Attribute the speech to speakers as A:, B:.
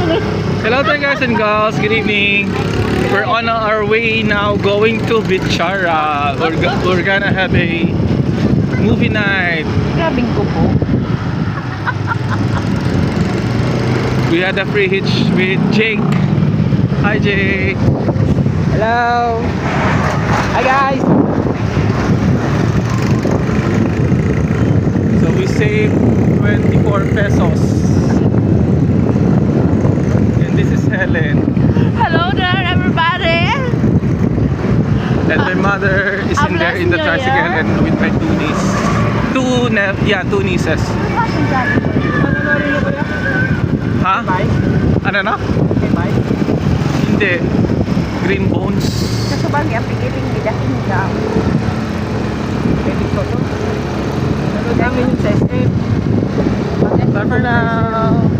A: Hello there guys and girls, good evening. We're on our way now going to Bichara. We're gonna have a movie night.
B: Grabing ko po.
A: We had a free hitch with Jake. Hi Jake.
B: Hello. Hi guys.
A: So we saved 24 pesos. And this is Helen.
B: Hello there everybody.
A: And my mother is in there in the tricycle and with my two nieces. Two nieces. Ha? Ano na? Hindi. Green Bones.
B: Sa bagay, ang pigiling bidahin ka. Pwede ko to. Ano namin yung sa SM?
A: Bye for now.